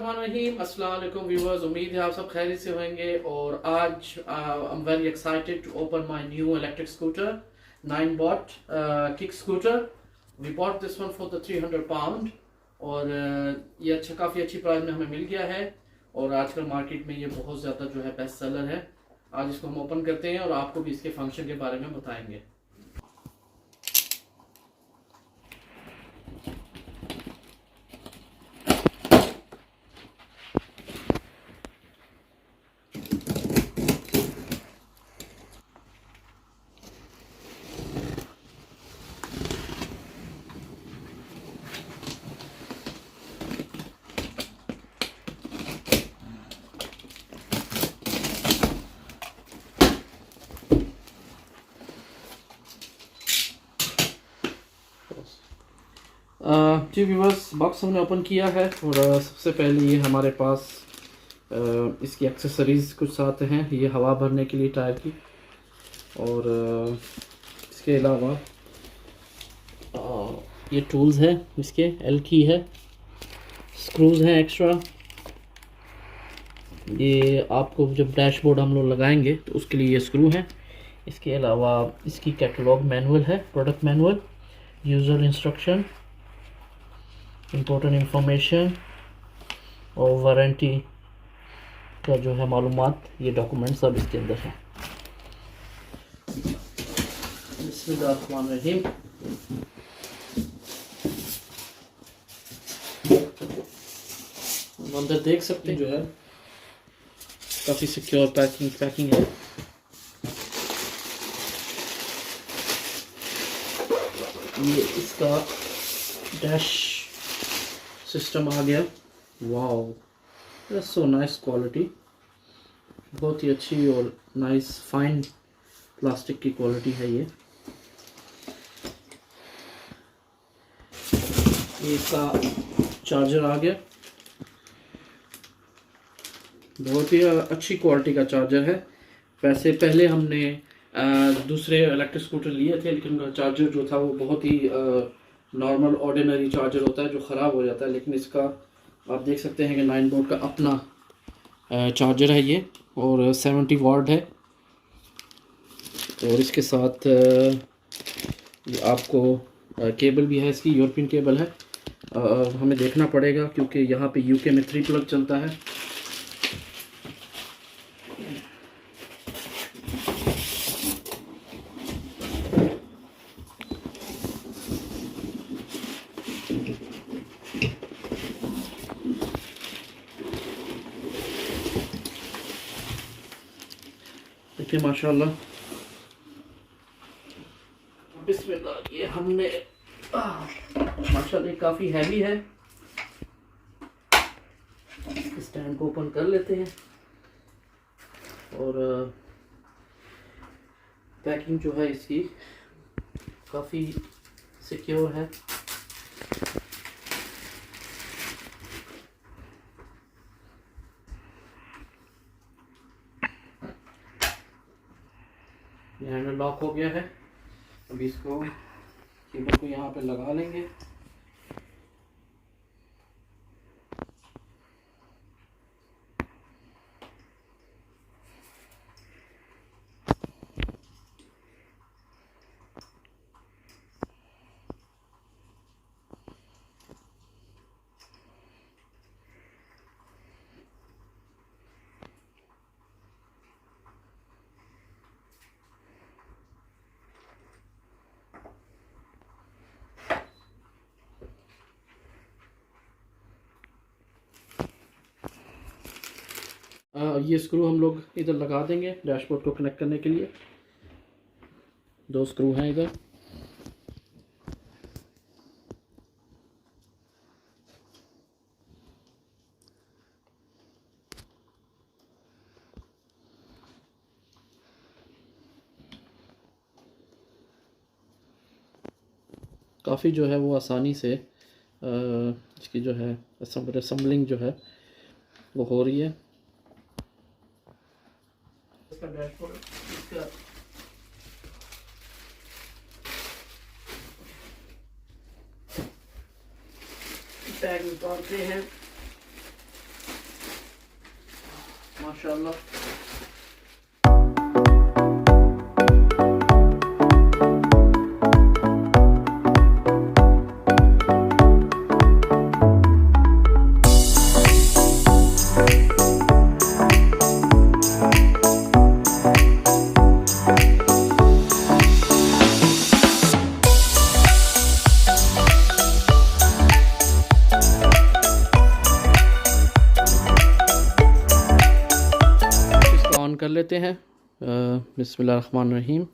बिस्मिल्लाहिर्रहमानिर्रहीम। अस्सलाम वालेकुम व्यूअर्स, उम्मीद है आप सब खैरियत से होंगे। और आज I am very excited to open my new electric scooter 9 watt kick scooter. We bought this one for the 300 pound और ये काफ़ी अच्छी प्राइस में हमें मिल गया है और आजकल मार्केट में ये बहुत ज़्यादा जो है बेस्ट सेलर है। आज इसको हम ओपन करते हैं और आपको भी इसके फंक्शन के बारे में बताएंगे। जी व्यूअर्स, बॉक्स हमने ओपन किया है और सबसे पहले ये हमारे पास इसकी एक्सेसरीज़ कुछ साथ हैं। ये हवा भरने के लिए टायर की और इसके अलावा ये टूल्स हैं, इसके एल की है, स्क्रूज़ हैं एक्स्ट्रा। ये आपको जब डैशबोर्ड हम लोग लगाएंगे तो उसके लिए ये स्क्रू हैं। इसके अलावा इसकी कैटलॉग मैनुअल है, product manual, user instruction, important information और वारंटी का जो है मालूमात, ये डॉक्यूमेंट सब इसके अंदर है। बिस्मिल्लाहिर्रहमानिर्रहीम। अंदर देख सकते हैं जो है काफ़ी सिक्योर पैकिंग है। ये इसका डैश सिस्टम आ गया। वाओ, सो नाइस क्वालिटी, बहुत ही अच्छी और नाइस फाइन प्लास्टिक की क्वालिटी है ये। इसका चार्जर आ गया, बहुत ही अच्छी क्वालिटी का चार्जर है। वैसे पहले हमने दूसरे इलेक्ट्रिक स्कूटर लिए थे, लेकिन चार्जर जो था वो बहुत ही नॉर्मल ऑर्डिनरी चार्जर होता है जो ख़राब हो जाता है। लेकिन इसका आप देख सकते हैं कि 9 वोल्ट का अपना चार्जर है ये और 70 वाट है। और इसके साथ ये आपको केबल भी है, इसकी यूरोपियन केबल है। हमें देखना पड़ेगा क्योंकि यहाँ पे यूके में 3 प्लग चलता है। देखिए माशाल्लाह, बिस्मिल्लाह। ये हमने माशाल्लाह काफ़ी हैवी है। स्टैंड को ओपन कर लेते हैं और पैकिंग जो है इसकी काफ़ी सिक्योर है। हैंडल लॉक हो गया है। अभी इसको केबल को यहाँ पे लगा लेंगे। ये स्क्रू हम लोग इधर लगा देंगे डैशबोर्ड को कनेक्ट करने के लिए। 2 स्क्रू हैं इधर। काफ़ी जो है वो आसानी से इसकी जो है असम्बलिंग जो है वो हो रही है। इसका डैशबोर्ड, इसका टैग निकालते हैं। माशाल्लाह। ऑन कर लेते हैं। बिस्मिल्लाहिर्रहमानिर्रहीम।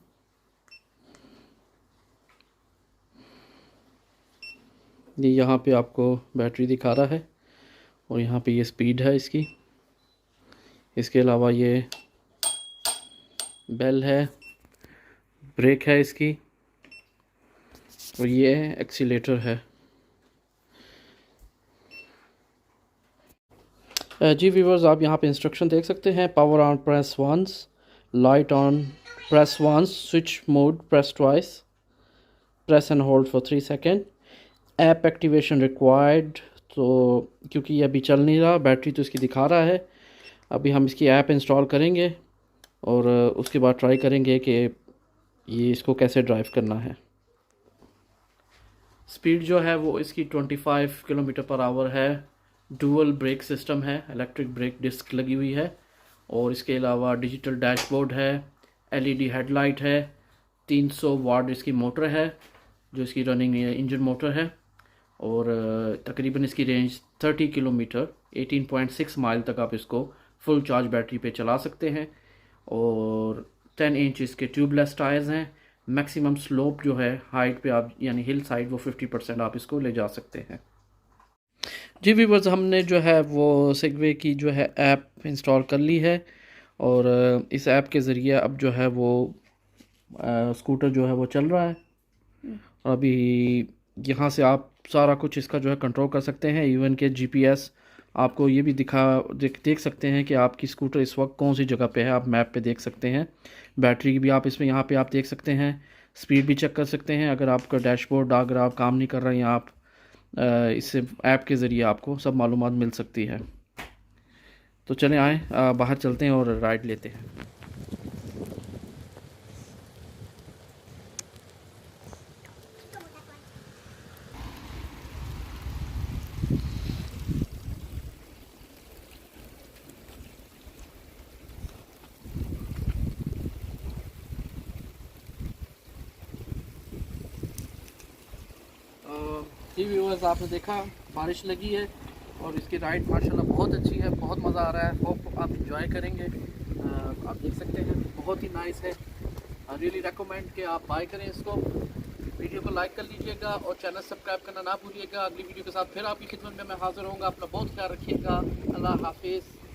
ये यहाँ पे आपको बैटरी दिखा रहा है और यहाँ पे ये स्पीड है इसकी। इसके अलावा ये बेल है, ब्रेक है इसकी, और ये एक्सीलेटर है। जी व्यूवर्स, आप यहाँ पे इंस्ट्रक्शन देख सकते हैं। Power on press once, light on press once, switch mode press twice, press and hold for 3 second, app activation required. तो क्योंकि ये अभी चल नहीं रहा, बैटरी तो इसकी दिखा रहा है, अभी हम इसकी ऐप इंस्टॉल करेंगे और उसके बाद ट्राई करेंगे कि ये इसको कैसे ड्राइव करना है। स्पीड जो है वो इसकी 25 किलोमीटर पर आवर है। डुअल ब्रेक सिस्टम है, इलेक्ट्रिक ब्रेक डिस्क लगी हुई है, और इसके अलावा डिजिटल डैशबोर्ड है, एलईडी हेडलाइट है, 300 वाट इसकी मोटर है जो इसकी रनिंग इंजन मोटर है, और तकरीबन इसकी रेंज 30 किलोमीटर 18.6 माइल तक आप इसको फुल चार्ज बैटरी पे चला सकते हैं। और 10 इंच इसके ट्यूबलेस टायर्स हैं। मैक्सिमम स्लोप जो है हाइट पे आप यानी हिल साइड वो 50% आप इसको ले जा सकते हैं। जी व्यूअर्स, हमने जो है वो सेगवे की जो है ऐप इंस्टॉल कर ली है, और इस ऐप के ज़रिए अब जो है वो स्कूटर जो है वो चल रहा है। और अभी यहाँ से आप सारा कुछ इसका जो है कंट्रोल कर सकते हैं। इवन के जीपीएस आपको ये भी देख सकते हैं कि आपकी स्कूटर इस वक्त कौन सी जगह पे है, आप मैप पे देख सकते हैं। बैटरी की भी आप इसमें यहाँ पे आप देख सकते हैं, स्पीड भी चेक कर सकते हैं। अगर आपका डैशबोर्ड अगर आप काम नहीं कर रहे हैं, आप इससे ऐप के ज़रिए आपको सब मालूमात मिल सकती है। तो चलें आएँ बाहर चलते हैं और राइड लेते हैं। जी व्यूअर्स, आपने देखा बारिश लगी है और इसकी राइड माशाल्लाह बहुत अच्छी है, बहुत मज़ा आ रहा है। होप आप इंजॉय करेंगे। आप देख सकते हैं बहुत ही नाइस है। रियली रेकमेंड कि आप बाय करें इसको। वीडियो को लाइक कर लीजिएगा और चैनल सब्सक्राइब करना ना भूलिएगा। अगली वीडियो के साथ फिर आपकी खिदमत में मैं हाज़िर होऊंगा। अपना बहुत ख्याल रखिएगा। अल्लाह हाफिज़।